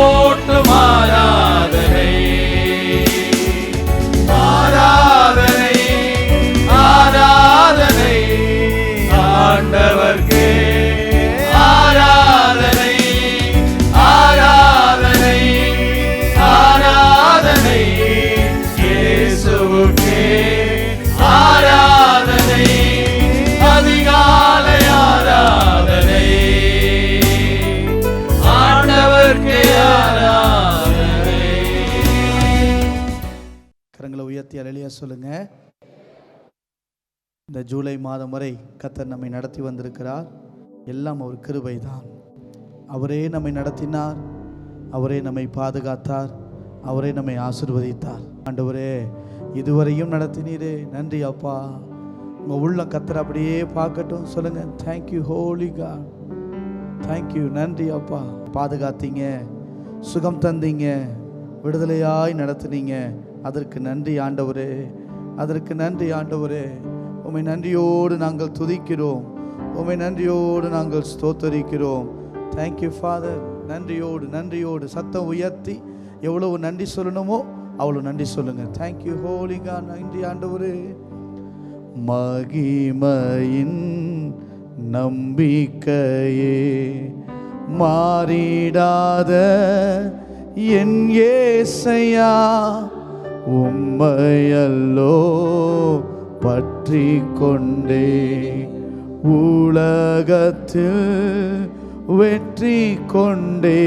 போற்றும் ஆராதனை, ஆராதனை, ஆராதனை ஆண்டவர்க்கே, ஆராதனை, ஆராதனை, ஆராதனை இயேசுவுக்கே, ஆராதனை, அதிகாலை ஆராதனை ஆண்டவர்க்கே, ஆராதனை. கரங்களை உயர்த்தி அல்லேலூயா சொல்லுங்க. இந்த ஜூலை மாதம் வரை கர்த்தர் நம்மை நடத்தி வந்திருக்கிறார். எல்லாம் அவர் கிருபை தான். அவரே நம்மை நடத்தினார், அவரே நம்மை பாதுகாத்தார், அவரே நம்மை ஆசீர்வதித்தார். ஆண்டவரே இதுவரையும் நடத்தினீரே, நன்றி அப்பா. உங்கள் உள்ள கர்த்தர் அப்படியே பார்க்கட்டும். சொல்லுங்க, தேங்க்யூ ஹோலி காட், தேங்க்யூ, நன்றி அப்பா. பாதுகாத்தீங்க, சுகம் தந்தீங்க, விடுதலையாய் நடத்தினீங்க. அதற்கு நன்றி ஆண்டவரே, அதற்கு நன்றி ஆண்டவரே. உம்மை நன்றியோடு நாங்கள் துதிக்கிறோம், உம்மை நன்றியோடு நாங்கள் ஸ்தோத்தரிக்கிறோம். Thank you father. நன்றியோடு நன்றியோடு சத்தம் உயர்த்தி எவ்வளவு நன்றி சொல்லணுமோ அவ்வளோ நன்றி சொல்லுங்க. தேங்க்யூ ஹோலி காட், நன்றி ஆண்டவரே. மகிமையின் நம்பிக்கையே, மாறிடாத என் இயேசையா, உம்மையல்லோ பற்றி கொண்டே உலகத்தில் வெற்றி கொண்டே.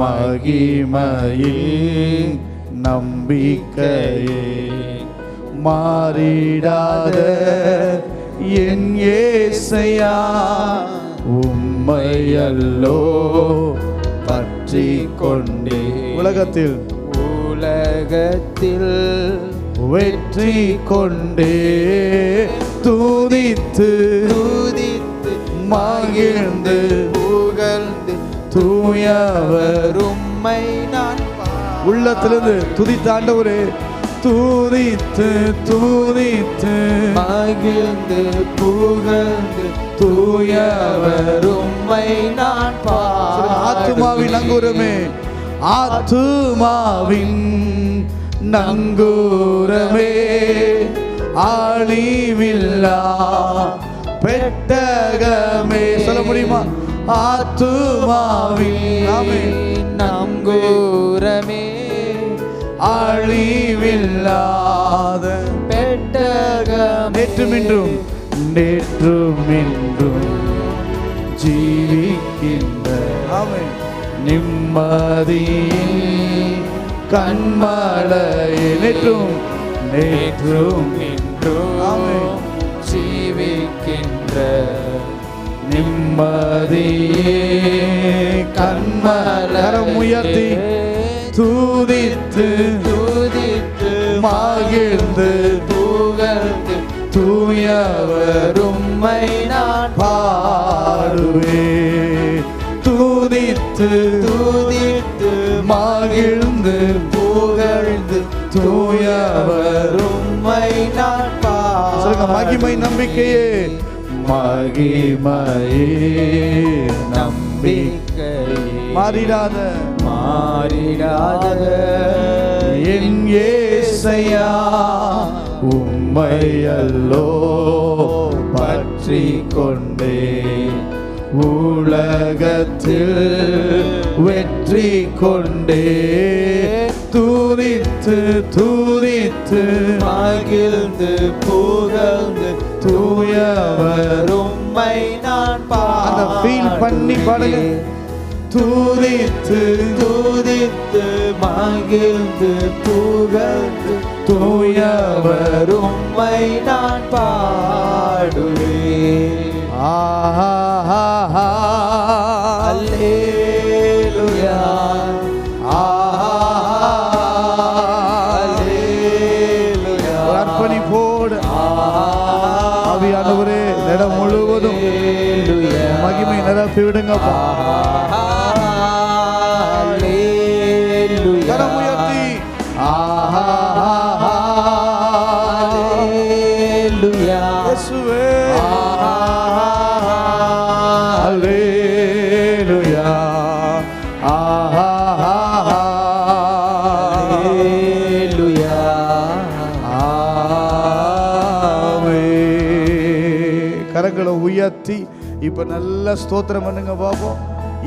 மகிமையின் நம்பிக்கையே, மாறிடாத என் இயேசையா, உம்மையல்லோ பற்றி கொண்டே உலகத்தில் வெற்றி கொண்டே. துதித்து துதித்து மகிழ்ந்து புகழ்ந்து தூயவர் உம்மை நான் உள்ளத்திலிருந்து துதித்த ஆண்டவரே. துதித்து துதித்து மகிழ்ந்து புகழ்ந்து தூயவர் உம்மை நான் ஆத்துமாவின் நங்கூரமே, ஆத்துமாவின் நங்கூரமே, ஆழிவில்லா பெட்டகமே. சொல்ல முடியுமா? ஆத்துமாவின் நங்கூரமே, ஆழிவில்லாத பெட்டகம். நேற்றும் இன்றும் நேற்றும் இன்றும் ஜீவிக்கின்ற நிம்மதியின் கண்மலையே. நேற்றும் நேற்றும் இன்றும் ஜீவிக்கின்ற நிம்மதியே கண்மலர் உயர்த்தி துதித்து துதித்து மகிழ்ந்து புகழ்ந்து தூயவர் உம்மை நான் பாடுவேன். துதித்து துதித்து மகிழ்ந்து புகழ்ந்து தூயவர் உம்மை நான் பாடுவேன். மகிமை நம்பிக்கையே, மகிமையே நம்பிக்கையே, மாறிடாத மாறிடாத என் இயேசையா, உம்மையல்லோ பற்றி கொண்டே உலகத்தில் வெற்றி கொண்டே. துதித்து துதித்து மகிழ்ந்து புகழ்ந்து தூயவர் உம்மை நான் ஃபீல் பண்ணி பாடுங்க. துதித்து துதித்து மகிழ்ந்து புகழ்ந்து தூயவர் உம்மை நான் பாடுவேன். அல்லேலூயா, அல்லேலூயா. அர்ப்பணிப்போடு ஆவியானவரே இடம் முழுவதும் மகிமை நிரப்பி விடுங்கப்பா. கரம் உயர்த்தி இயேசுவே, அல்லேலூயா, உயர்த்தி இப்ப நல்ல ஸ்தோத்திரம் பண்ணுங்க பாப்போம்.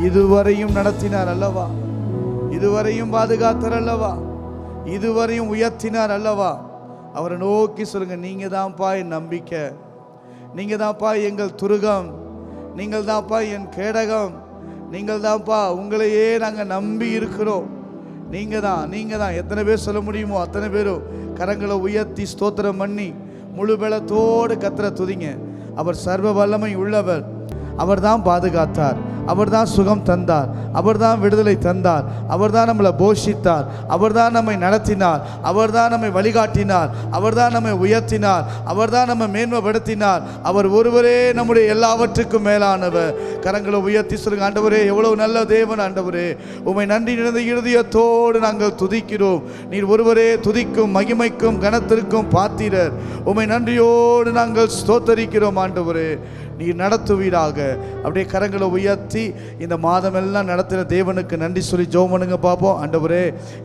இதுவரையும் நடத்தினார் அல்லவா, இதுவரையும் பாதுகாத்தார் அல்லவா, இதுவரையும் உயர்த்தினார் அல்லவா. அவரை நோக்கி சொல்லுங்க, நீங்க தான்ப்பா என் நம்பிக்கை, நீங்க தான்ப்பா எங்கள் துருகம், நீங்கள் தான்ப்பா என் கேடகம், நீங்கள் தான்ப்பா, உங்களையே நாங்கள் நம்பி இருக்கிறோம். நீங்க தான். எத்தனை பேர் சொல்ல முடியுமோ அத்தனை பேரும் கரங்களை உயர்த்தி ஸ்தோத்திரம் பண்ணி முழு பலத்தோடு கர்த்தரை துதிங்க. அவர் சர்வ வல்லமை உள்ளவர். அவர் தான் பாதுகாத்தார், அவர் தான் சுகம் தந்தார், அவர் தான் விடுதலை தந்தார், அவர் தான் நம்மளை போஷித்தார், அவர் தான் நம்மை நடத்தினார், அவர் தான் நம்மை வழிகாட்டினார், அவர் தான் நம்மை உயர்த்தினார், அவர் தான் நம்மை மேன்மைப்படுத்தினார். அவர் ஒருவரே நம்முடைய எல்லாவற்றுக்கும் மேலானவர். கரங்களை உயர்த்தி சொல்லுங்க, ஆண்டவரே எவ்வளவு நல்ல தேவன் ஆண்டவரே, உம்மை நன்றி நிறைந்த இருதயத்தோடு நாங்கள் துதிக்கிறோம். நீர் ஒருவரே துதிக்கும் மகிமைக்கும் கனத்திற்கும் பாத்திரர். உம்மை நன்றியோடு நாங்கள் ஸ்தோத்தரிக்கிறோம் ஆண்டவரே. நீர் நடத்துவீராக. அப்படியே கரங்களை உயர்த்தி இந்த மாதமெல்லாம் நடத்தின தேவனுக்கு நன்றி சொல்லி ஜெபம் பண்ணுங்க பார்ப்போம். ஆண்டவரே,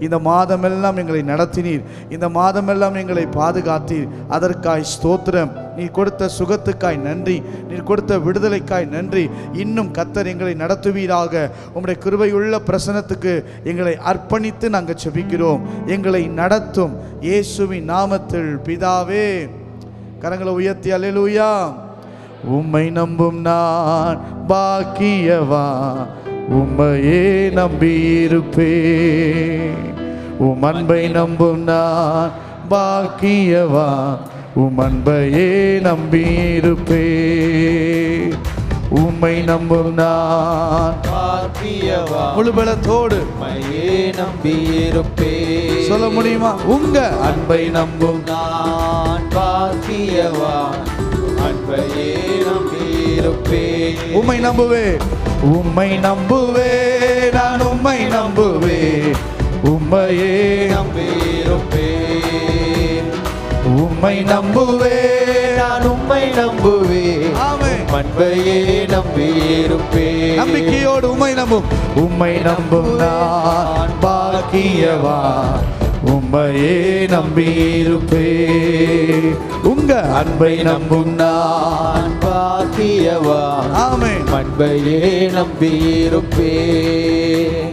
இந்த மாதமெல்லாம் எங்களை நடத்தினீர், இந்த மாதமெல்லாம் எங்களை பாதுகாத்தீர், அதற்காய் ஸ்தோத்திரம். நீர் கொடுத்த சுகத்துக்காய் நன்றி, நீர் கொடுத்த விடுதலைக்காய் நன்றி. இன்னும் கர்த்தர் எங்களை நடத்துவீராக. உம்முடைய கிருபையுள்ள பிரசன்னத்துக்கு எங்களை அர்ப்பணித்து நாங்கள் செபிக்கிறோம். எங்களை நடத்தும் இயேசுவின் நாமத்தில் பிதாவே. கரங்களை உயர்த்தி அல்லேலூயா. உம்மை நம்பும் நான் பாக்கியவா, உம்மையே நம்பியிருப்பேன். உம் அன்பை நம்பும் நான் பாக்கியவா, உம் அன்பையே நம்பியிருப்பேன். உம்மை நம்பும் நான் பாக்கியவா, முழு பலத்தோடு உம்மையே நம்பியிருப்பேன். சொல்ல முடியுமா? உங்க அன்பை நம்பும் நான் பாக்கியவா, அன்பையே நம்பியிருப்பேன். உம்மை நம்புவே, உம்மை நம்புவே, நான் உம்மை நம்புவே, உம்மையே நம்பியிருப்பேன். உம்மை நம்புவே, நான் உம்மை நம்புவே, ஆமென். அன்பையே நம்பியிருப்பேன். நம்பிக்கையோடு உம்மை நம்பும், உம்மை நம்பும் நான் பாக்கியவா, உம்மையே நம்பியிருப்பேன். உங்க அன்பை நம்பும் நான் பாக்கியவா, ஆமென். அன்பையே நம்பியிருப்பேன்.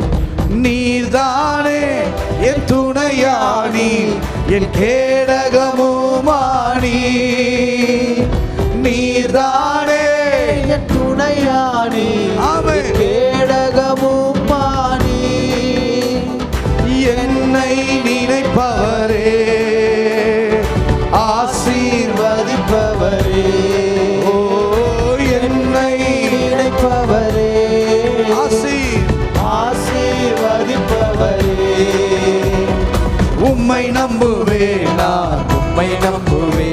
நீர்தானே என் துணையானி, என் கேடகமுமானி. நீர்தானே என் துணையானி, ஆமென். கேடகமுமானி. என்னை நினைப்பவரே, ஆசீர்வதிப்பவரே. ஓ, என்னை நினைப்பவரே, ஆசீர்வதிப்பவரே. உம்மை நம்புவே, நான் உம்மை நம்புவே,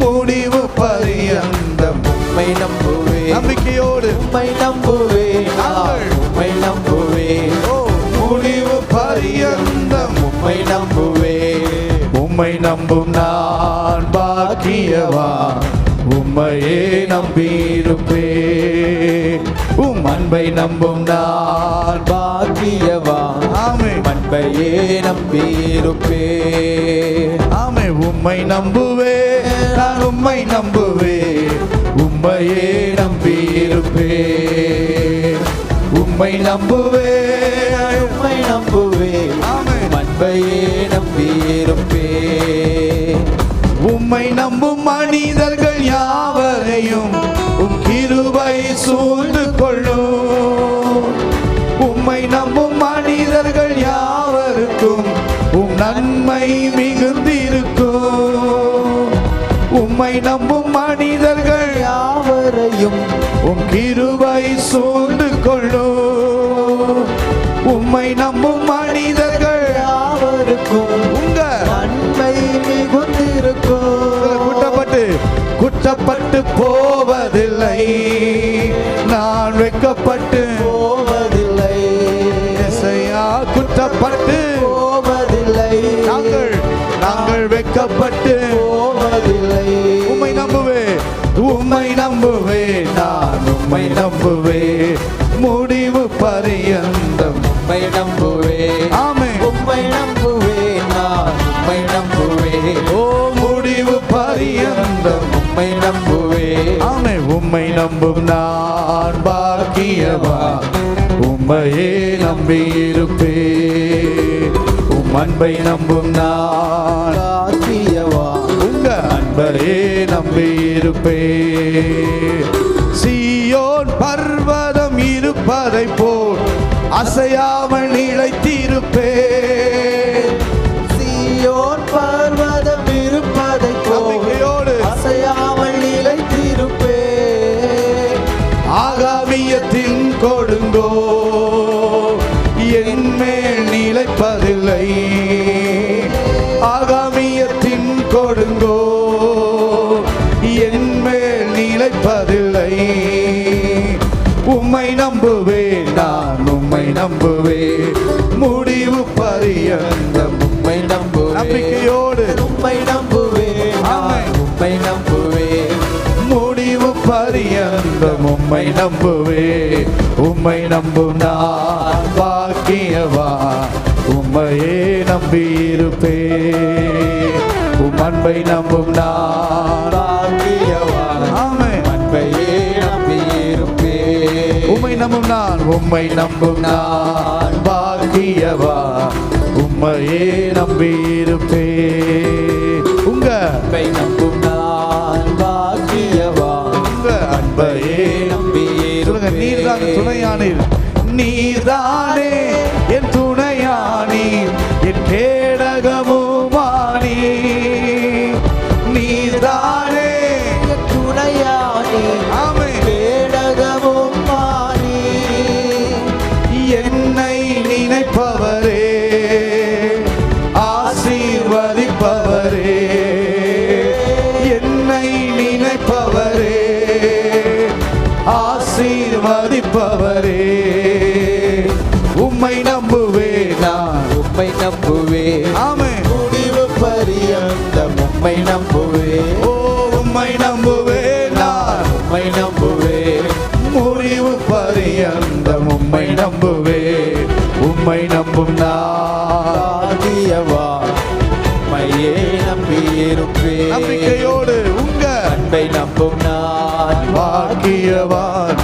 முடிவு பரியந்தம். உம்மை நம்புவே, நம்பிக்கையோடு உம்மை நம்புவே, நான் உம்மை நம்புவே, ஓ, முடிவு பரியந்தம். உம்மை நம்புவே. உம்மை நம்பும் நான் பாக்கியவா, உம்மையே நம்பியிருப்பேன். உம் அன்பை நம்பும் நான் பாக்கியவா, ஆமென். அன்பையே நம்பியிருப்பேன். ஆமே. உம்மை நம்புவே, நான் உம்மை நம்புவே, உம்மையே நம்பியிருப்பேன். உம்மை நம்புவே, உம்மை நம்புவே, ஆமென். அன்பையே நம்பியிருப்பேன். உம்மை நம்பும் மனிதர்கள் யாவரையும் உம் கிருபை சூழ்ந்து கொள்ளும். உம்மை நம்பும் மனிதர்கள் யாவருக்கும் உம் நன்மை மிகுந்திருக்கும். உம்மை நம்பும் மனிதர்கள் யாவரையும் உம் கிருபை சூழ்ந்து கொள்ளும். உம்மை நம்பும் மனிதர்கள் யாவருக்கும் உங்க நன்மை மிகுந்திருக்கும். குற்றப்பட்டு போவதில்லை, நான் வெட்கப்பட்டு போவதில்லை. இசையா, குற்றப்பட்டு போவதில்லை, நாங்கள் வெட்கப்பட்டு போவதில்லை. உம்மை நம்புவே, உம்மை நம்புவே, நான் உம்மை நம்புவே, முடிவு பரியந்தம். உம்மை நம்புவே, ஆமென். உம்மை நம்புவே, நான் உம்மை நம்புவே, ஓ, முடிவு பரியந்தம். உம்மை நம்புவே, ஆமென். உம்மை நம்பும் நான் பாக்கியவான், உம்மையே நம்பியிருப்பேன். உம் அன்பை நம்பும் நான் பாக்கியவான், உங்க அன்பையே நம்பியிருப்பேன். சீயோன் பர்வதம் இருப்பதை போல் அசையாமல் நிலைத்திருப்பேன். சீயோன் பர்வதம் இருப்பதை போல் அசையாமல் நிலைத்திருப்பேன். ஆகாமியத்தின் கொடுங்கோ என் மேல் நிலைப்பதில்லை. ஆகாமியத்தின் கொடுங்கோ என் மேல் நிலைப்பதில்லை. உம்மை நம்புவேன், நான் உம்மை நம்புவேன், முடிவு பரியந்தம் உம்மை நம்புவேன், நம்பிக்கையோடு உம்மை நம்புவேன், ஆமென். உம்மை நம்புவேன், முடிவு பரியந்தம் உம்மை நம்புவேன். உம்மை நம்பும் நான் பாக்கியவான், உம்மையே நம்பியிருப்பேன். உம் அன்பை நம்பும் நான் பாக்கியவான், ஆமென். அன்பையே நம்பியிருப்பேன். உம்மை நம்பும் நான், உம்மை நம்பும் நான் பாக்கியவான், உம்மையே நம்பியிருப்பேன். உங்க அன்பை நம்பும் நான் பாக்கியவான், உங்க அன்பையே சொல்லுங்க. நம்பியிருப்பேன். நீர்தான் துணையானீர், நீர்தானே என் துணையானீர், என் கேடகமுமானி. நீர்தானே துணையானி, ஆமென். கேடகமும் மானி. என்னை நினைப்பவரே, ஆசீர்வதிப்பவரே, என்னை நினைப்பவரே, ஆசீர்வதிப்பவரே. உம்மை நம்புவேன் நான், உம்மை நம்புவேன், ஆமென். முடிவு பரியந்தம் உம்மை நம்புவேன். ஓ உம்மை நம்புவேன் நான், உம்மை நம்புவேன், முடிவு பரியந்தம் உம்மை நம்புவேன். உம்மை நம்பும் நான் பாக்கியவான், உம்மையே நம்பியிருப்பேன். நம்பிக்கையோடு உங்க அன்பை நம்பும் நான் பாக்கியவான்,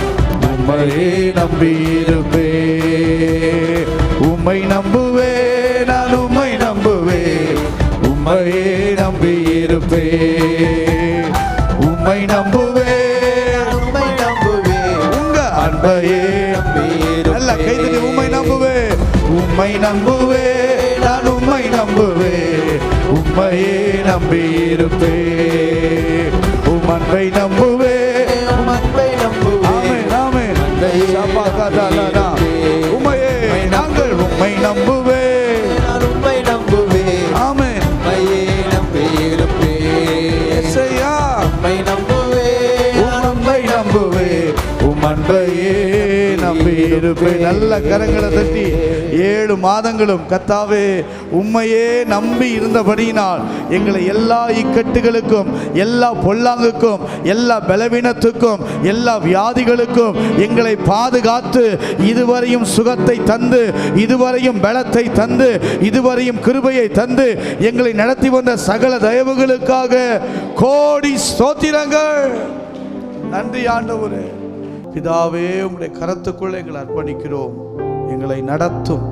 உம்மையே நம்பியிருப்பேன். உம்மை நம்புவேன் நான், உம்மை நம்புவேன், உம்மையே நம்பியிருப்பேன். உம்மை நம்புவேன், உம்மை நம்புவேன், உங்க அன்பையே நல்ல கைதட்டி உம்மை நம்புவேன். உம்மை நம்புவேன் நான், உம்மை நம்புவேன், உம்மையே நம்பியிருப்பேன். உம் அன்பை நம்புவேன், உம் அன்பை நம்புவேன், ஆமென், ஆமென். அன்பையே சபாகதாலனா. உம்மையே நாங்கள் உம்மை நம்புவேன், நான் உம்மை நம்புவேன், ஆமென். உம்மையே நம்பியிருப்பேன். இயேசுயா, உம்மை நம்புவேன், உம் அன்பை நம்புவேன், உம் அன்பையே நம்பியிருப்பேன். நல்ல கரங்களை தட்டி 7 மாதங்களும் கர்த்தாவே உம்மையே நம்பி இருந்தபடியினால் எங்களை எல்லா இக்கட்டுகளுக்கும், எல்லா பொல்லாங்குக்கும், எல்லா பலவீனத்துக்கும், எல்லா வியாதிகளுக்கும் எங்களை பாதுகாத்து இதுவரையும் சுகத்தை தந்து, இதுவரையும் பலத்தை தந்து, இதுவரையும் கிருபையை தந்து எங்களை நடத்தி வந்த சகல தயவுகளுக்காக கோடி ஸ்தோத்திரங்கள். நன்றி ஆண்டவரே. பிதாவே உம்முடைய கரத்துக்குள்ள எங்களை அர்ப்பணிக்கிறோம். எங்களை நடத்தும்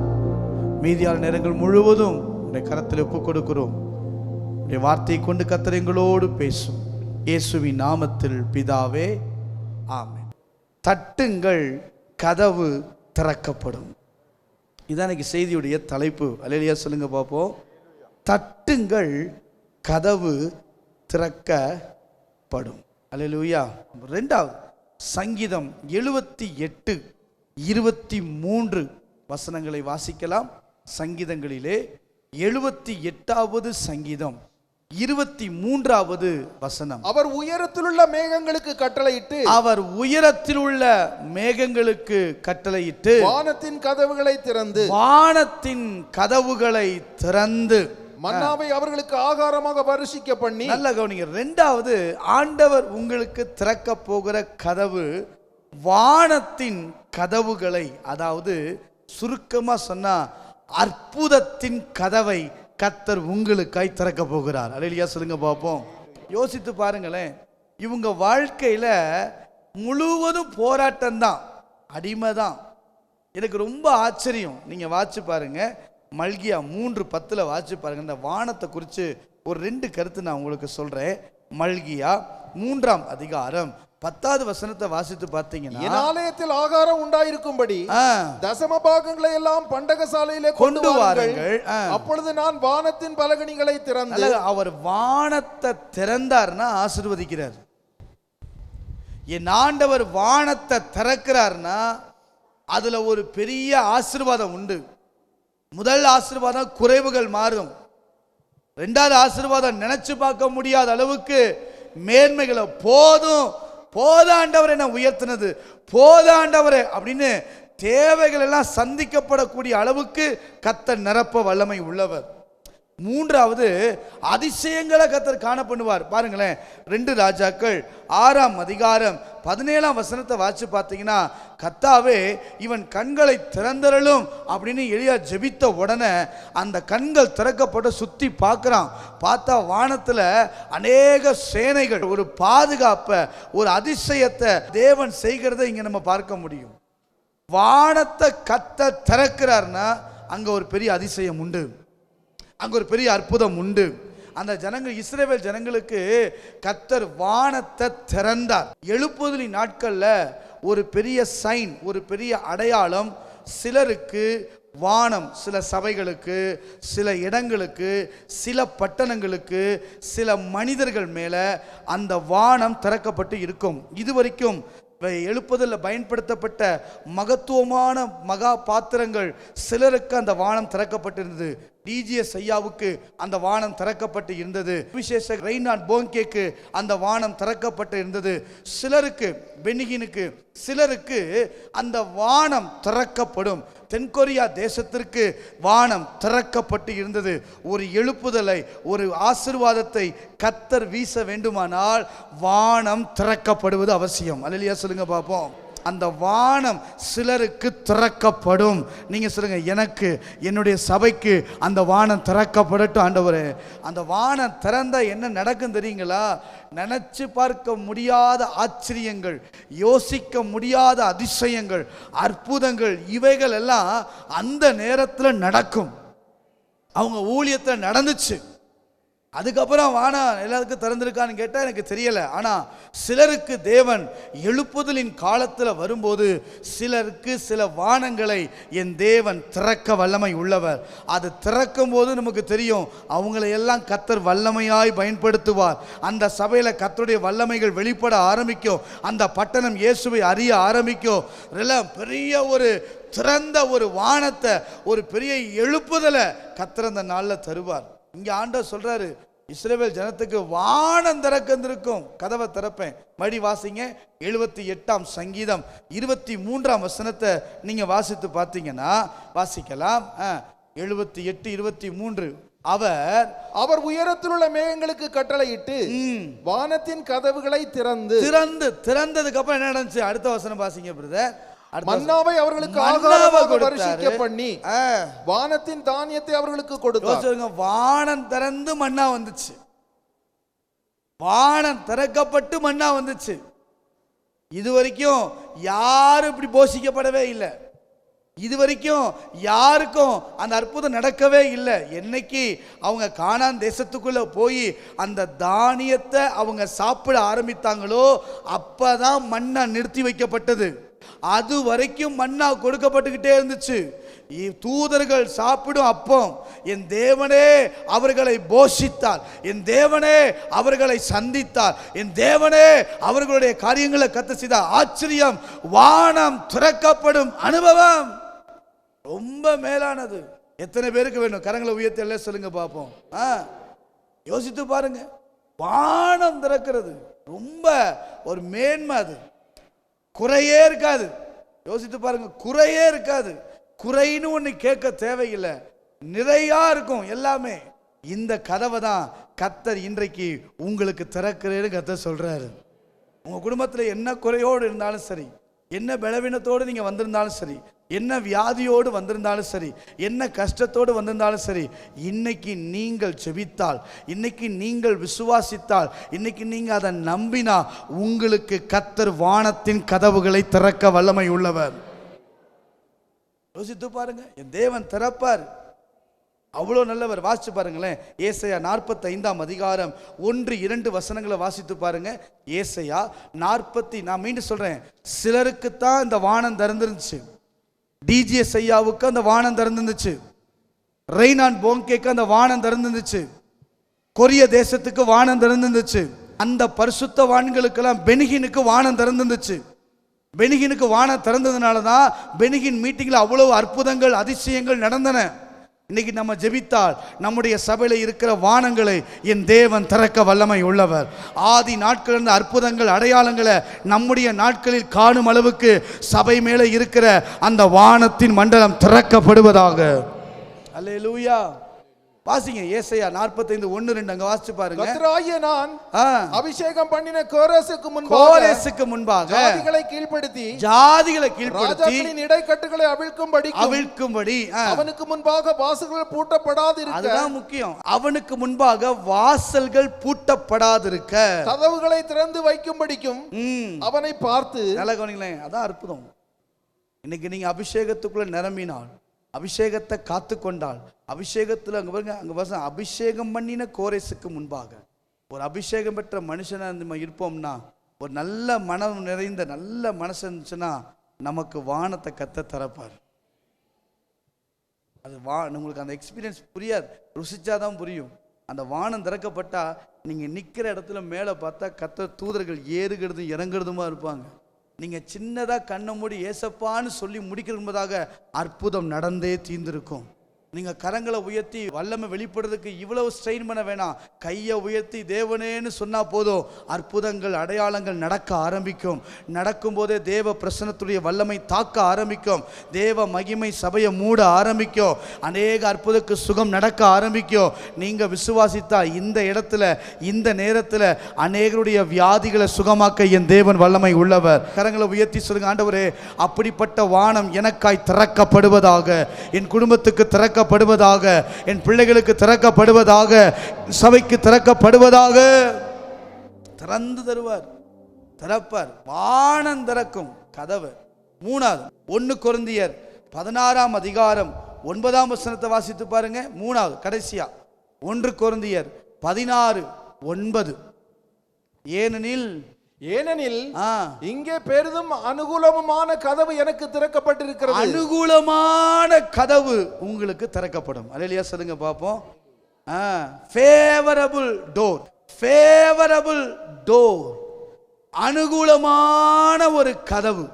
மீதியான நேரங்கள் முழுவதும் உம்முடைய கரத்தில் ஒப்புக் கொடுக்கிறோம். உம்முடைய வார்த்தையை கொண்டு கர்த்தர் எங்களோடு பேசும். இயேசுவின் நாமத்தில் பிதாவே, ஆமென். தட்டுங்கள், கதவு திறக்கப்படும். இதான் இன்னைக்கு செய்தியுடைய தலைப்பு. அல்லேலூயா சொல்லுங்க பார்ப்போம். தட்டுங்கள், கதவு திறக்கப்படும். அல்லேலூயா. ரெண்டாவது சங்கீதம் 78:23 வசனங்களை வாசிக்கலாம். சங்கீதங்களிலே 78வது சங்கீதம் 23வது வசனம். அவர் உயரத்திலுள்ள மேகங்களுக்கு கட்டளையிட்டு, அவர் உயரத்திலுள்ள மேகங்களுக்கு கட்டளையிட்டு, வானத்தின் கதவுகளை திறந்து, வானத்தின் கதவுகளை திறந்து மன்னாவை அவர்களுக்கு ஆகாரமாக வருஷிக்க பண்ணி. நல்ல கவனிங்க. ரெண்டாவது, ஆண்டவர் உங்களுக்கு திறக்க போகிற கதவு வானத்தின் கதவுகளை, அதாவது சுருக்கமா சொன்னா அற்புதத்தின் கதவை கர்த்தர் உங்களுக்காய் திறக்க போகிறார். அல்லேலூயா சொல்லுங்க பார்ப்போம். யோசித்து பாருங்களேன். இவங்க வாழ்க்கையில முழுவதும் போராட்டம் தான், அடிமை தான். எனக்கு ரொம்ப ஆச்சரியம். நீங்க வாட்சி பாருங்க, மல்கியா 3:10 வாட்சி பாருங்க. இந்த வானத்தை குறித்து ஒரு 2 கருத்து நான் உங்களுக்கு சொல்றேன். மல்கியா 3ஆம் அதிகாரம் 10வது வசனத்தை வாசித்து பார்த்தீங்கன்னா, என் ஆலயத்தில் ஆகாரம் உண்டாயிருக்கும்படி தசம பாகங்களை எல்லாம் பண்டகசாலையிலே கொண்டு வாருங்கள். அப்பொழுது நான் வானத்தின் பலகணிகளை திறந்து. அவர் வானத்தை திறந்தார்னா ஆசீர்வதிக்கிறார். என் ஆண்டவர் வானத்தை திறக்கிறார்னா அதுல ஒரு பெரிய ஆசீர்வாதம் உண்டு. முதல் ஆசீர்வாதம் குறைவுகள் மாறும். 2வது ஆசீர்வாதம் நினைச்சு பார்க்க முடியாத அளவுக்கு மேன்மைகளை போதும் போதாண்டவர் என்ன உயர்த்தினது, போதாண்டவரே அப்படின்னு தேவைகள் எல்லாம் சந்திக்கப்படக்கூடிய அளவுக்கு கர்த்தர் நிரப்ப வல்லமை உள்ளவர். 3வது அதிசயங்களை கர்த்தர் காண பண்ணுவார். பாருங்களேன், 2 ராஜாக்கள் 6ஆம் அதிகாரம் 17ஆம் வசனத்தை வாசிச்சு பார்த்தீங்கன்னா, கர்த்தாவே இவன் கண்களை திறந்தரலும் அப்படின்னு எலியா ஜெபித்த உடனே அந்த கண்கள் திறக்கப்பட்டு சுத்தி பார்க்கிறான். பார்த்தா வானத்துல அநேக சேனைகள், ஒரு பாதுகாப்பை, ஒரு அதிசயத்தை தேவன் செய்கிறத இங்க நம்ம பார்க்க முடியும். வானத்தை கர்த்தர் திறக்கிறார்னா அங்க ஒரு பெரிய அதிசயம் உண்டு, அங்க ஒரு பெரிய அற்புதம் உண்டு. அந்த ஜனங்கள், இஸ்ரவேல் ஜனங்களுக்கு கர்த்தர் வானத்தை திறந்தார். எழுப்புதலின் நாட்கள்ல ஒரு பெரிய சைன், ஒரு பெரிய அடையாளம் சிலருக்கு வானம், சில சபைகளுக்கு, சில இடங்களுக்கு, சில பட்டணங்களுக்கு, சில மனிதர்கள் மேல அந்த வானம் திறக்கப்பட்டு இருக்கும். இதுவரைக்கும் எழுப்புதலில் பயன்படுத்தப்பட்ட மகத்துவமான மகா பாத்திரங்கள் சிலருக்கு அந்த வானம் திறக்கப்பட்டிருந்தது. டிஜிஎஸ் ஐயாவுக்கு அந்த வானம் திறக்கப்பட்டு இருந்தது. விசேஷ ரெய்னாட் போங்கேக்கு அந்த வானம் திறக்கப்பட்டு இருந்தது. சிலருக்கு, பெனிகினுக்கு, சிலருக்கு அந்த வானம் திறக்கப்படும். தென்கொரியா தேசத்திற்கு வானம் திறக்கப்பட்டு இருந்தது. ஒரு எழுப்புதலை, ஒரு ஆசீர்வாதத்தை கர்த்தர் வீச வேண்டுமானால் வானம் திறக்கப்படுவது அவசியம். அல்லேலூயா சொல்லுங்க பாப்போம். அந்த வானம் சிலருக்கு திறக்கப்படும். நீங்க சொல்லுங்க, எனக்கு, என்னுடைய சபைக்கு அந்த வானம் திறக்கப்படட்டும் ஆண்டவரே. அந்த வானம் திறந்தா என்ன நடக்கும் தெரியுங்களா? நினைச்சு பார்க்க முடியாத ஆச்சரியங்கள், யோசிக்க முடியாத அதிசயங்கள், அற்புதங்கள், இவைகள் எல்லாம் அந்த நேரத்தில் நடக்கும். அவங்க ஊழியத்தில் நடந்துச்சு. அதுக்கப்புறம் வானம் எல்லாருக்கும் திறந்திருக்கான்னு கேட்டால் எனக்கு தெரியலை. ஆனால் சிலருக்கு தேவன் எழுப்புதலின் காலத்தில் வரும்போது சிலருக்கு சில வானங்களை என் தேவன் திறக்க வல்லமை உள்ளவர். அது திறக்கும் போது நமக்கு தெரியும் அவங்களையெல்லாம் கர்த்தர் வல்லமையாய் பயன்படுத்துவார். அந்த சபையில் கர்த்தருடைய வல்லமைகள் வெளிப்பட ஆரம்பிக்கும். அந்த பட்டணம் இயேசுவை அறிய ஆரம்பிக்கும். பெரிய ஒரு திறந்த ஒரு வானத்தை, ஒரு பெரிய எழுப்புதலை கர்த்தர் அந்த நாளில் தருவார். இங்க ஆண்டவர் சொல்றாரு, இஸ்ரவேல் ஜனத்துக்கு வானம் திறக்கந்திருக்கும், கதவை திறப்பேன். மறுபடி வாசிங்க, 78ஆம் சங்கீதம் 23ஆம் வசனத்தை நீங்க வாசித்து பார்த்தீங்கன்னா வாசிக்கலாம். 78:23 அவர் உயரத்திலுள்ள மேகங்களுக்கு கட்டளையிட்டு வானத்தின் கதவுகளை திறந்ததுக்கு அப்புறம் என்ன நடந்துச்சு? அடுத்த வசனம் வாசிங்க பிரதர். மன்னாவை அவர்களுக்கு ஆகாரமாக வருஷிக்க பண்ணி வானத்தின் தானியத்தை அவர்களுக்கு கொடுத்தார். வானம் திறந்து மன்னா வந்துச்சு. வானம் திறக்கப்பட்டு மன்னா வந்துச்சு. இதுவரைக்கும் யாரும் இப்படி போஷிக்கப்படவே இல்லை. இதுவரைக்கும் யாருக்கும் அந்த அற்புதம் நடக்கவே இல்லை. என்னைக்கு அவங்க கானான் தேசத்துக்குள்ள போய் அந்த தானியத்தை அவங்க சாப்பிட ஆரம்பித்தாங்களோ அப்பதான் மன்னா நிறுத்தி வைக்கப்பட்டது. அது வரைக்கும் மன்னா கொடுக்கப்பட்டுக்கிட்டே இருந்துச்சு. தூதர்கள் சாப்பிடும் அப்பம் என் தேவனே அவர்களை போஷித்தார், என் தேவனே அவர்களை சந்தித்தார், என் தேவனே அவர்களுடைய காரியங்களை கத்த செய்தார். ஆச்சரியம், வானம் திறக்கப்படும் அனுபவம் ரொம்ப மேலானது. எத்தனை பேருக்கு வேணும்? கரங்களை உயர்த்தி எல்லாம் சொல்லுங்க பார்ப்போம். யோசித்து பாருங்க, வானம் திறக்கிறது ரொம்ப ஒரு மேன்மை. அது குறையே இருக்காது. யோசித்து பாருங்க, குறையே இருக்காது. குறைன்னு ஒன்று கேட்க தேவையில்லை, நிறையா இருக்கும் எல்லாமே. இந்த கதவை தான் கர்த்தர் இன்றைக்கு உங்களுக்கு திறக்கிறேன்னு கர்த்தர் சொல்றாரு. உங்க குடும்பத்தில் என்ன குறையோடு இருந்தாலும் சரி, என்ன பலவீனத்தோடு நீங்க வந்திருந்தாலும் சரி, என்ன வியாதியோடு வந்திருந்தாலும் சரி, என்ன கஷ்டத்தோடு வந்திருந்தாலும் சரி, இன்னைக்கு நீங்கள் ஜெபித்தால், இன்னைக்கு நீங்கள் விசுவாசித்தால், இன்னைக்கு நீங்கள் அதை நம்பினா உங்களுக்கு கர்த்தர் வானத்தின் கதவுகளை திறக்க வல்லமை உள்ளவர். யோசித்து பாருங்க, என் தேவன் திறப்பார். அவ்வளோ நல்லவர். வாசிச்சு பாருங்களேன், ஏசாயா 45ஆம் அதிகாரம் 1-2 வசனங்களை வாசித்து பாருங்க. ஏசாயா 40, நான் மீண்டும் சொல்றேன், சிலருக்கு தான் இந்த வானம் திறந்துருந்துச்சு. டிஜிஎஸ் ஐயாவுக்கு அந்த வானம் திறந்துருந்துச்சு, ரெய்னான் போங்கேக்கு அந்த வானம் திறந்துருந்துச்சு, கொரிய தேசத்துக்கு வானம் திறந்துருந்துச்சு, அந்த பரிசுத்தவான்களுக்கெல்லாம் பெனிகினுக்கு வானம் திறந்துருந்துச்சு. பெனிகினுக்கு வானம் திறந்ததுனால தான் பெனிகின் மீட்டிங்கில் அவ்வளவு அற்புதங்கள் அதிசயங்கள் நடந்தன. இன்னைக்கு நம்ம ஜெபித்தால் நம்முடைய சபையில் இருக்கிற வானங்களை என் தேவன் திறக்க வல்லமை உள்ளவர். ஆதி நாட்கள் இருந்த அற்புதங்கள் அடையாளங்களை நம்முடைய நாட்களில் காணும் அளவுக்கு சபை மேலே இருக்கிற அந்த வானத்தின் மண்டலம் திறக்கப்படுவதாக. அல்லேலூயா. வாசிங்க ஏசாயா 45:1-2 அங்க வாசிச்சு பாருங்க. கர்த்தராகிய நான் அபிஷேகம் பண்ணின கோரேசுக்கு முன்பாக ஜாதிகளை கீழ்ப்படுத்தி ராஜாக்களின் இடைக்கட்டுகளை அவிழ்க்கும்படி அவனுக்கு முன்பாக வாசல்கள் பூட்டப்படாதிருக்க. அதுதான் முக்கியம். அவனுக்கு முன்பாக வாசல்கள் பூட்டப்படாதிருக்க கதவுகளை திறந்து வைக்கும்படிக்கும் அவனை பார்த்து. நல்லா கவனிங்களேன், அதான் அற்புதம். இன்னைக்கு நீங்க அபிஷேகத்துக்குள்ள நிரம்பினால், அபிஷேகத்தை காத்து கொண்டால், அபிஷேகத்தில் அங்கே பாருங்க, அங்கே வசனம், அபிஷேகம் பண்ணின கோரேசுக்கு முன்பாக. ஒரு அபிஷேகம் பெற்ற மனுஷனாக நம்ம இருப்போம்னா, ஒரு நல்ல மனம் நிறைந்த நல்ல மனசு இருந்துச்சுன்னா நமக்கு வானத்தை கத்த திறப்பார். அது உங்களுக்கு அந்த எக்ஸ்பீரியன்ஸ் புரியாது, ருசிச்சாதான் புரியும். அந்த வானம் திறக்கப்பட்டா நீங்கள் நிற்கிற இடத்துல மேலே பார்த்தா கத்த தூதர்கள் ஏறுகிறதும் இறங்குறதுமா இருப்பாங்க. நீங்கள் சின்னதாக கண்ணை மூடி ஏசப்பான்னு சொல்லி முடிக்கிறதுமாக அற்புதம் நடந்தே தீர்ந்திருக்கும். நீங்கள் கரங்களை உயர்த்தி வல்லமை வெளிப்படுறதுக்கு இவ்வளவு ஸ்ட்ரெயின் பண்ண வேணாம். கையை உயர்த்தி தேவனேன்னு சொன்னால் போதும், அற்புதங்கள் அடையாளங்கள் நடக்க ஆரம்பிக்கும். நடக்கும்போதே தேவ பிரசன்னத்துடைய வல்லமை தாக்க ஆரம்பிக்கும். தேவ மகிமை சபையை மூட ஆரம்பிக்கும். அநேக அற்புதக்கு சுகம் நடக்க ஆரம்பிக்கும். நீங்கள் விசுவாசித்தா இந்த இடத்துல இந்த நேரத்தில் அநேகருடைய வியாதிகளை சுகமாக்க என் தேவன் வல்லமை உள்ளவர். கரங்களை உயர்த்தி சொல்லுங்க, ஆண்டவரே அப்படிப்பட்ட வானம் எனக்காய் திறக்கப்படுவதாக, என் குடும்பத்துக்கு திறக்கப்படுவதாக, என் பிள்ளைகளுக்கு திறக்கப்படுவதாக, சபைக்கு திறக்கப்படுவதாக. திறந்து தருவார், திறப்பார். வானம் திறக்கும் கதவு. 3வது 1 கொரிந்தியர் 16ஆம் அதிகாரம் 9ஆம் வசனத்தை வாசித்து பாருங்க. 3வது கடைசியா 1 கொரிந்தியர் 16:9. ஏனெனில் இங்கே பெரிதும் அனுகூலமான கதவு எனக்கு திறக்கப்பட்டிருக்கிறது. அனுகூலமான கதவு உங்களுக்கு திறக்கப்படும். அல்லேலூயா சொல்லுங்க பாப்போம். ஃபேவரபிள் டோர், ஃபேவரபிள் டோர், அனுகூலமான ஒரு கதவு.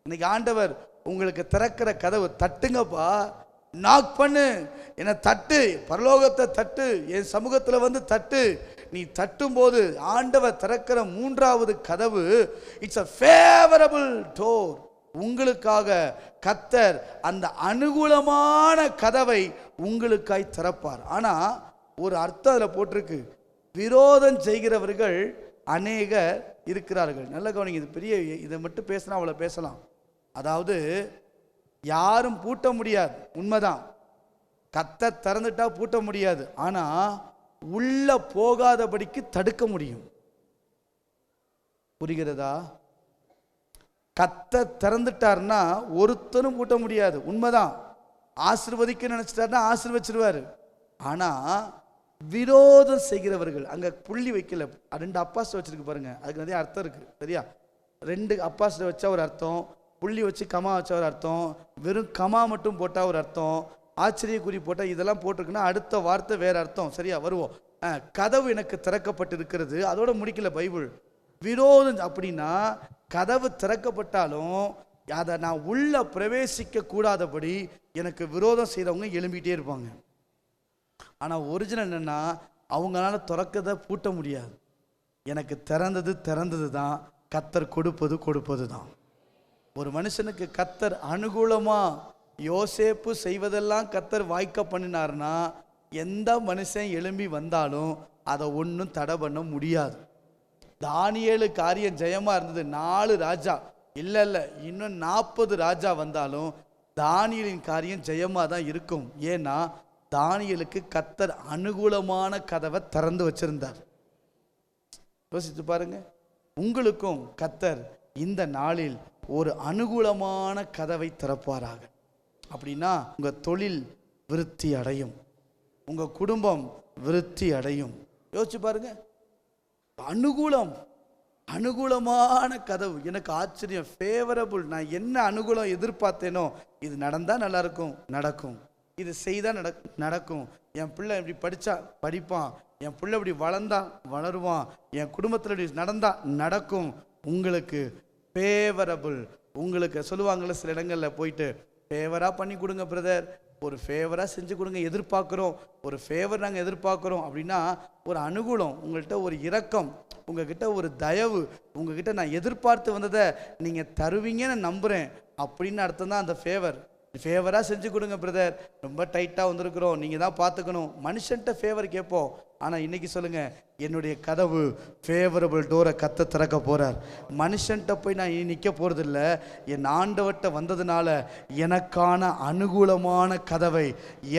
இன்னைக்கு ஆண்டவர் உங்களுக்கு திறக்கிற கதவு. தட்டுங்கப்பா, நாக் பண்ணு, என்ன தட்டு, பரலோகத்தை தட்டு, என் சமூகத்தில் வந்து தட்டு. நீ தட்டும் போது ஆண்டவர் திறக்கிற 3வது கதவு, இட்ஸ் a favorable door. உங்களுக்காக கர்த்தர் அந்த அனுகூலமான கதவை உங்களுக்காய் திறப்பார். ஆனா ஒரு அர்த்தம் அதில் போட்டிருக்கு, விரோதம் செய்கிறவர்கள் அநேகர் இருக்கிறார்கள். நல்ல கவனிங்க, இது பெரிய, இதை மட்டும் பேசினா அவ்வளோ பேசலாம். அதாவது யாரும் பூட்ட முடியாது, உண்மைதான். கர்த்தர் திறந்துட்டா பூட்ட முடியாது, ஆனா உள்ள போகாதபடிக்கு தடுக்க முடியும். புரிகிறதா? கர்த்தர் திறந்துட்டார்னா ஒருத்தனும் பூட்ட முடியாது, உண்மைதான். ஆசீர்வதிக்க நினைச்சிட்டாருன்னா ஆசீர்வச்சிருவாரு. ஆனா விரோதம் செய்கிறவர்கள், அங்க புள்ளி வைக்கல, 2 அப்பாஸ் வச்சிருக்கு பாருங்க, அதுக்கு நிறைய அர்த்தம் இருக்கு, சரியா? 2 அப்பாஸ் வச்சா ஒரு அர்த்தம், புள்ளி வச்சு கமா வச்சா ஒரு அர்த்தம், வெறும் கமா மட்டும் போட்டா ஒரு அர்த்தம், ஆச்சரியக்குறி போட்டால், இதெல்லாம் போட்டிருக்குன்னா அடுத்த வார்த்தை வேற அர்த்தம், சரியா? வருவோம். கதவு எனக்கு திறக்கப்பட்டிருக்கிறது, அதோட முடிக்கல பைபிள். விரோதம் அப்படின்னா கதவு திறக்கப்பட்டாலும் அதை நான் உள்ள பிரவேசிக்க கூடாதபடி எனக்கு விரோதம் செய்கிறவங்க எழும்பிட்டே இருப்பாங்க. ஆனால் ஒரிஜினல் என்னன்னா, அவங்களால திறக்கதை பூட்ட முடியாது. எனக்கு திறந்தது தான், கர்த்தர் கொடுப்பது தான். ஒரு மனுஷனுக்கு கர்த்தர் அனுகூலமா யோசேப்பு செய்வதெல்லாம் கர்த்தர் வாய்க்க பண்ணினார்னா, எந்த மனுஷன் எழும்பி வந்தாலும் அதை ஒன்றும் தடை பண்ண முடியாது. தானியேலு காரியம் ஜெயமா இருந்தது. 4 ராஜா இல்லை இன்னும் 40 ராஜா வந்தாலும் தானியேலின் காரியம் ஜெயமாக தான் இருக்கும். ஏன்னா தானியேலுக்கு கர்த்தர் அனுகூலமான கதவை திறந்து வச்சிருந்தார். யோசித்து பாருங்க, உங்களுக்கும் கர்த்தர் இந்த நாளில் ஒரு அனுகூலமான கதவை திறப்பாராக. அப்படின்னா உங்க தொழில் விருத்தி அடையும், உங்க குடும்பம் விருத்தி அடையும். யோசிச்சு பாருங்க, அனுகூலமான கதவு. எனக்கு ஆச்சரியம், ஃபேவரபிள். நான் என்ன அனுகூலம் எதிர்பார்த்தேனோ இது நடந்தா நல்லா இருக்கும், நடக்கும். இது செய்தா நடக்கும். என் பிள்ளை இப்படி படிச்சா படிப்பான், என் பிள்ளை இப்படி வளர்ந்தா வளருவான், என் குடும்பத்தில் இப்படி நடந்தா நடக்கும். உங்களுக்கு ஃபேவரபிள். உங்களுக்கு சொல்லுவாங்கள்ல சில இடங்களில் போயிட்டு, ஃபேவராக பண்ணி கொடுங்க பிரதர், ஒரு ஃபேவராக செஞ்சு கொடுங்க, எதிர்பார்க்குறோம், ஒரு ஃபேவர் நாங்கள் எதிர்பார்க்குறோம். அப்படின்னா ஒரு அனுகூலம், உங்கள்கிட்ட ஒரு இரக்கம், உங்ககிட்ட ஒரு தயவு, உங்ககிட்ட நான் எதிர்பார்த்து வந்ததை நீங்கள் தருவீங்கன்னு நம்புகிறேன் அப்படின்னு அர்த்தம் தான் அந்த ஃபேவர். ஃபேவராக செஞ்சு கொடுங்க பிரதர், ரொம்ப டைட்டாக வந்திருக்கிறோம், நீங்கள் தான் பார்த்துக்கணும். மனுஷன்ட்ட ஃபேவர் கேட்போம். ஆனால் இன்றைக்கி சொல்லுங்கள், என்னுடைய கதவு ஃபேவரபிள் டோரை கத்த திறக்க போகிறார். மனுஷன்ட்ட போய் நான் நிற்க போகிறதில்ல, என் ஆண்டவர்கிட்ட வந்ததுனால எனக்கான அனுகூலமான கதவை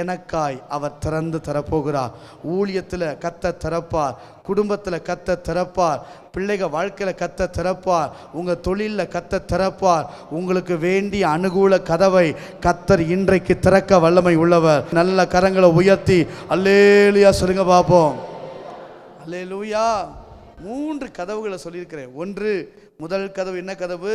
எனக்காய் அவர் திறந்து தரப்போகிறார். ஊழியத்தில் கத்த திறப்பார், குடும்பத்தில் கத்த திறப்பார், பிள்ளைகள் வாழ்க்கையில் கத்த திறப்பார், உங்கள் தொழிலில் கத்த திறப்பார். உங்களுக்கு வேண்டிய அனுகூல கதவை கத்தர் இன்றைக்கு திறக்க வல்லமை உள்ளவர். நல்ல கரங்களை உயர்த்தி அல்லேலூயா சொல்லுங்க பார்ப்போம். அல்லேலூயா. 3 கதவுகளை சொல்லியிருக்கிறேன். முதல் கதவு என்ன கதவு?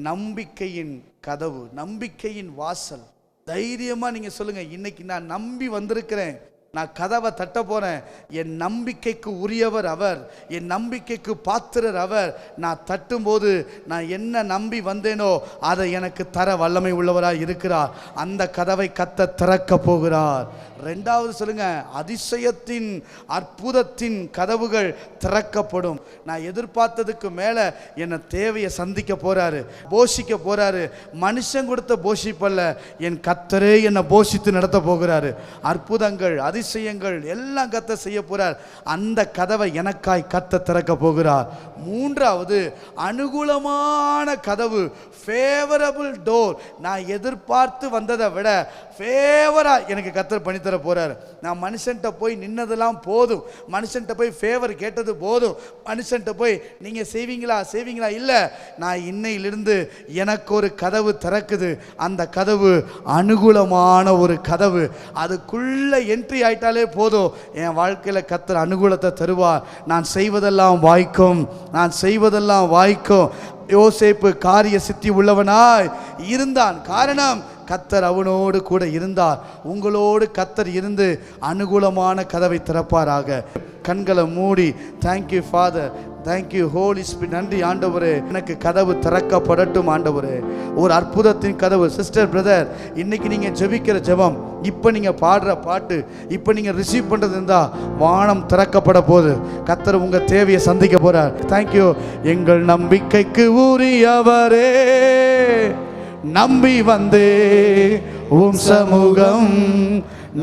நம்பிக்கையின் கதவு, நம்பிக்கையின் வாசல். தைரியமாக நீங்கள் சொல்லுங்கள், இன்னைக்கு நான் நம்பி வந்திருக்கிறேன், நான் கதவை தட்ட போகிறேன், என் நம்பிக்கைக்கு உரியவர் அவர், என் நம்பிக்கைக்கு பாத்திரர் அவர். நான் தட்டும்போது நான் என்ன நம்பி வந்தேனோ அதை எனக்கு தர வல்லமை உள்ளவராக இருக்கிறார். அந்த கதவை கத்த திறக்க போகிறார். 2வது சொல்லுங்க, அதிசயத்தின் அற்புதத்தின் கதவுகள் திறக்கப்படும். நான் எதிர்பார்த்ததுக்கு மேலே என்னை தேவையை சந்திக்க போறாரு, போஷிக்க போறாரு. மனுஷன் கொடுத்த போஷிப்பல்ல, என் கத்தரே என்னை போஷித்து நடத்த போகிறாரு. அற்புதங்கள் அதிசயங்கள் எல்லாம் கத்த செய்ய போறார். அந்த கதவை எனக்காய் கத்த திறக்க போகிறார். 3வது அனுகூலமான கதவு, ஃபேவரபிள் டோர். நான் எதிர்பார்த்து வந்ததை விட ஃபேவரா எனக்கு கத்தர் பண்ணி தர போறார். நான் மனுஷன்ட்ட போய் நின்னதெல்லாம் போதும், மனுஷன்ட்ட போய் ஃபேவர் கேட்டது போதும், மனுஷன்ட்ட போய் நீங்க செய்வீங்களா இல்ல, நான் இன்னையிலிருந்து எனக்கு ஒரு கதவு திறக்குது. அந்த கதவு அனுகூலமான ஒரு கதவு. அதுக்குள்ள என்ட்ரி ஆயிட்டாலே போதும், என் வாழ்க்கையில கத்தர் அனுகூலத்தை தருவார். நான் செய்வதெல்லாம் வாய்க்கும், நான் செய்வதெல்லாம் வாய்க்கும். யோசேப்பு காரிய சித்தி உள்ளவனாய் இருந்தான். காரணம், கத்தர் அவனோடு கூட இருந்தார். உங்களோடு கத்தர் இருந்து அனுகூலமான கதவை திறப்பாராக. கண்களை மூடி, thank you father, thank you holy spirit. நன்றி ஆண்டவரே, எனக்கு கதவு திறக்கப்படட்டும் ஆண்டவரே. ஒரு அற்புதத்தின் கதவு. சிஸ்டர் பிரதர், இன்னைக்கு நீங்கள் ஜெபிக்கிற ஜெபம், இப்போ நீங்கள் பாடுற பாட்டு, இப்போ நீங்கள் ரிசீவ் பண்ணுறது இருந்தால் வானம் திறக்கப்பட போகுது. கத்தர் உங்கள் தேவையை சந்திக்க போகிறார். தேங்க்யூ. எங்கள் நம்பிக்கைக்கு உரியவரே, நம்பி வந்தே உம் சமூகம்,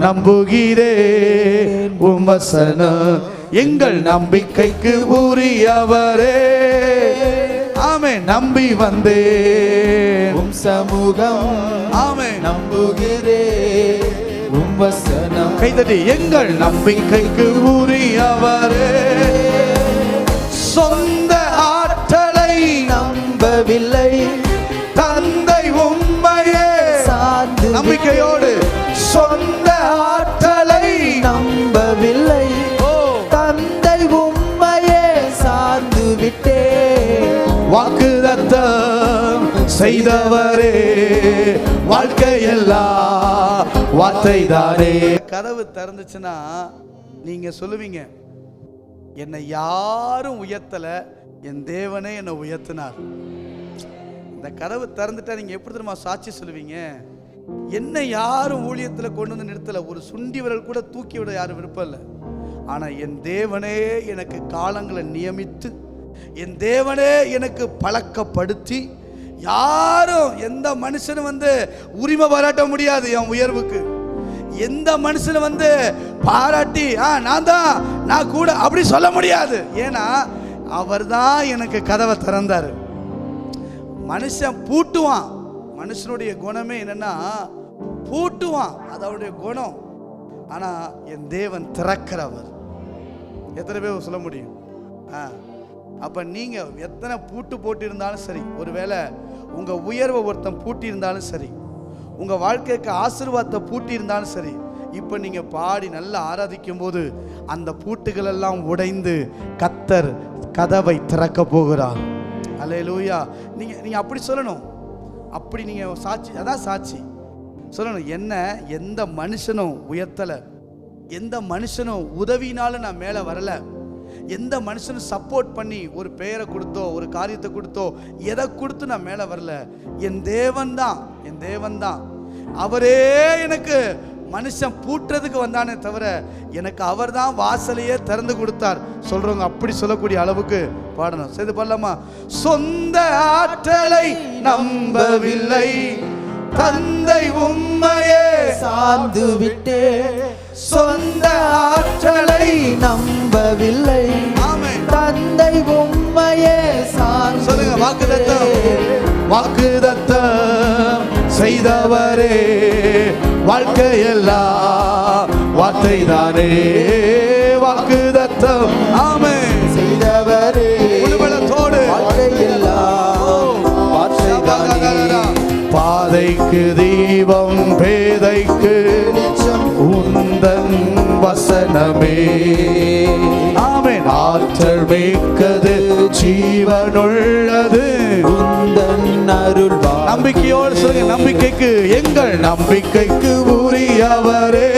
நம்புகிறேன் உம் வசனம். எங்கள் நம்பிக்கைக்கு உரியவரே, ஆமென். நம்பி வந்தேன் உம் சமூகம், ஆமென். நம்புகிறேன் உம் வசனம். கைதட்டி, எங்கள் நம்பிக்கைக்கு உரியவரே, சொந்த ஆற்றலை நம்பவில்லை, தந்தை உம்மையே சார்ந்து நம்பிக்கையோடு, சொந்த ஆற்றலை நம்பவில்லை, தந்தை உம்மையே சார்ந்து விட்டே. வாக்குத்தத்தம் செய்தவரே, வாழ்க்கையெல்லாம் வார்த்தைதானே. கதவு திறந்துச்சுன்னா நீங்க சொல்லுவீங்க, என்னை யாரும் உயர்த்தல, என் தேவனே என்னை உயர்த்தினார். இந்த கதவு திறந்துட்டா நீங்க எப்படி தெரியுமா சாட்சி சொல்லுவீங்க? என்னை யாரும் ஊழியத்தில் கொண்டு வந்து நிறுத்தல, ஒரு சுண்டி விரல் கூட தூக்கி விட யாரும் விருப்பம் இல்லை. ஆனா என் தேவனே எனக்கு காலங்களை நியமித்து, என் தேவனே எனக்கு பழக்கப்படுத்தி, யாரும் எந்த மனுஷனும் வந்து உரிமை பாராட்ட முடியாது என் உயர்வுக்கு. எந்த மனுஷனும் வந்து பாராட்டி நான் கூட அப்படி சொல்ல முடியாது. ஏன்னா அவர் தான் எனக்கு கதவை திறந்தாரு. மனுஷன் பூட்டுவான், மனுஷனுடைய குணமே என்னன்னா பூட்டுவான், அது அவருடைய குணம். ஆனா என் தேவன் திறக்கிறவர். எத்தனை பேர் சொல்ல முடியும்? அப்ப நீங்க எத்தனை பூட்டு போட்டு இருந்தாலும் சரி, ஒருவேளை உங்க உயர்வை ஒருத்தன் பூட்டி இருந்தாலும் சரி, உங்க வாழ்க்கைக்கு ஆசீர்வாதத்தை பூட்டி இருந்தாலும் சரி, இப்ப நீங்க பாடி நல்லா ஆராதிக்கும் போது அந்த பூட்டுகள் எல்லாம் உடைந்து கர்த்தர் கதவை திறக்க போகிறார். அல்லேலூயா. நீங்க அப்படி சொல்லணும். அப்படி நீங்க சாட்சி, அதான் சாட்சி சொல்லணும். என்ன எந்த மனுஷனும் உயர்த்தலை, எந்த மனுஷனும் உதவினாலும் நான் மேலே வரல, எந்த மனுஷனும் சப்போர்ட் பண்ணி ஒரு பெயரை கொடுத்தோ ஒரு காரியத்தை கொடுத்தோ எதை கொடுத்து நான் மேலே வரல. என் தேவன் தான், என் தேவன் தான். அவரே எனக்கு மனுஷன் பூட்டுறதுக்கு வந்தானே தவிர எனக்கு அவர் தான் வாசலையே திறந்து கொடுத்தார். சொல்றவங்க அப்படி சொல்லக்கூடிய அளவுக்கு பாடணும். செய்து பண்ணலாமா? சொந்த ஆற்றலை நம்பவில்லை, தந்தை உம்மையே சார்ந்து விட்டே. சொந்த ஆற்றலை நம்பவில்லை, தந்தை உம்மையே சார்ந்து. சொல்லுங்க, வாக்குதத்தம், வாக்குதத்தம் செய்தவரே, வாழ்க்கையெல்லாம் வார்த்தை தானே. வாக்குதத்தம் ஆமென் செய்தவரே, உள்பலத்தோடு வாழ்க்கையெல்லாம் வார்த்தை தானே. பாதைக்கு தீபம் பேதைக்கு உந்தன் வசனமே. ஆமென். ஆற்றல் மிக்கது, ஜீவனுள்ளது உந்தன் அருள். நம்பிக்கையோடு சொல்லுங்க, நம்பிக்கைக்கு, எங்கள் நம்பிக்கைக்கு உரியவரே,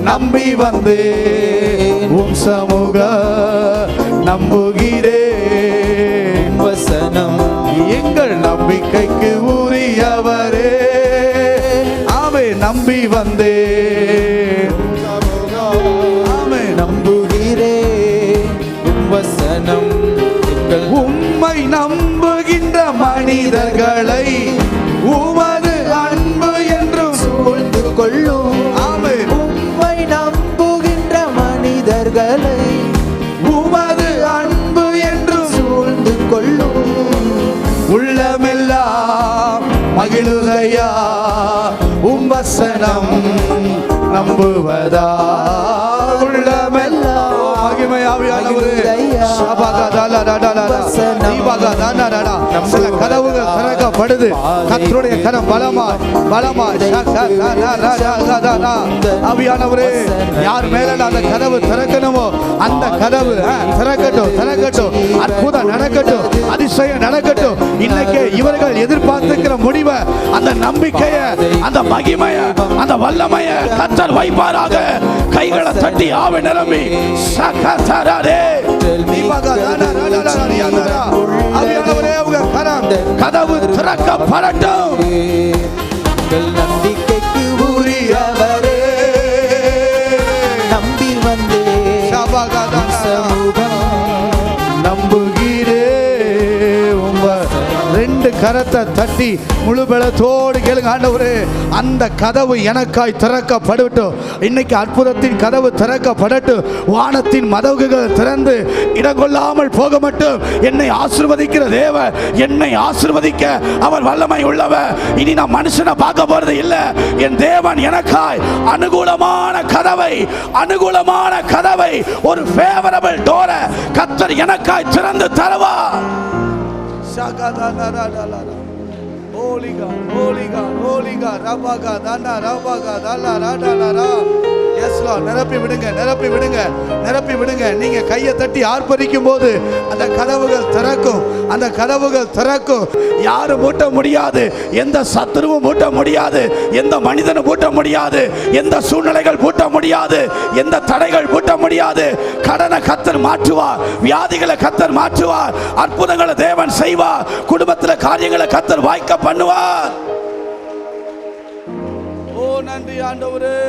நம்பி வந்தே உம் சமூக நம்புகிறேன். வசனம் எங்கள் நம்பிக்கைக்கு உரியவரே, ஆமே நம்பி வந்தே ஆமே நம்புகிறேன். வசனம் உம்மை நம்புகின்ற மனிதர்களை உமது அன்பு என்றும் சூழ்ந்து கொள்ளும். ஆமே உம்மை நம்புகின்ற மனிதர்களை உமது அன்பு என்றும் சூழ்ந்து கொள்ளும். உள்ளமெல்லாம் மகிழுதையா உம் வசனம் நம்புவதா. உள்ளமெல்லாம் மகிமையாவியானவரே, சில கதவுகள் திறக்கப்படுது. கர்த்தருடைய கரம் பலமாய் பலமாய். ஆவியானவரே, யார் மேல அந்த கதவு திறக்கணுமோ அந்த கதவு திறக்கட்டும், திறக்கட்டும். அற்புதம் நடக்கட்டும், அதிசயம் நடக்கட்டும். இன்னைக்கு இவர்கள் எதிர்பார்த்துக்கிற முடிவை, அந்த நம்பிக்கைய, அந்த மகிமைய, அந்த வல்லமைய கர்த்தர் வைப்பாராக. கைகளை தட்டி ஆவி நிரம்பி கதவு திறக்கப்படட்டும். நம்பிக்கைக்கு உரியவரே, நம்பி வந்தே சமூகம் நம்புகிறே. ரெண்டு கரத்தை தட்டி முழு பலத்தோடு கேளுங்க, ஆண்டவரே அந்த கதவு எனக்காய் திறக்கப்படட்டும். இன்னைக்கு அற்புதத்தின் கதவு திறக்கப்படட்டும். வானத்தின் மதகுகள் திறந்து இடங்கொள்ளாமல் போக மட்டும் என்னை ஆசீர்வதிக்கிற தேவன், என்னை ஆசீர்வதிக்க அவர் வல்லமை உள்ளவர். இனி நான் மனுஷனை பார்க்க போறது இல்ல. என் தேவன் எனக்காய் அனுகூலமான கதவை, அனுகூலமான கதவை, ஒரு ஃபேவரபிள் டோரை கர்த்தர் எனக்காய் திறந்து தருவார். Holy God, Holy God, Holy God, Rabaga, Dana, Rabaga, Dala, Rada, Rada. Yes Lord, நிரப்பி விடுங்க, நிரப்பி விடுங்க, நிரப்பி விடுங்க. நீங்க கையை தட்டி ஆர்ப்பரிக்கும் போது அந்த கதவுகள் திறக்கும், அந்த கதவுகள் திறக்கும். யாரும் மூட்ட முடியாது, எந்த சத்துருவும் மூட்ட முடியாது, எந்த மனிதனும் மூட்ட முடியாது, எந்த சூழ்நிலைகள் மூட்ட முடியாது, எந்த தடைகள் மூட்ட முடியாது. கடனை கர்த்தர் மாற்றுவார், வியாதிகளை கர்த்தர் மாற்றுவார், அற்புதங்களை தேவன் செய்வார், குடும்பத்தில் காரியங்களை கர்த்தர் வாய்க்க பண்ணுவார். ஓ நன்றி ஆண்டவரே.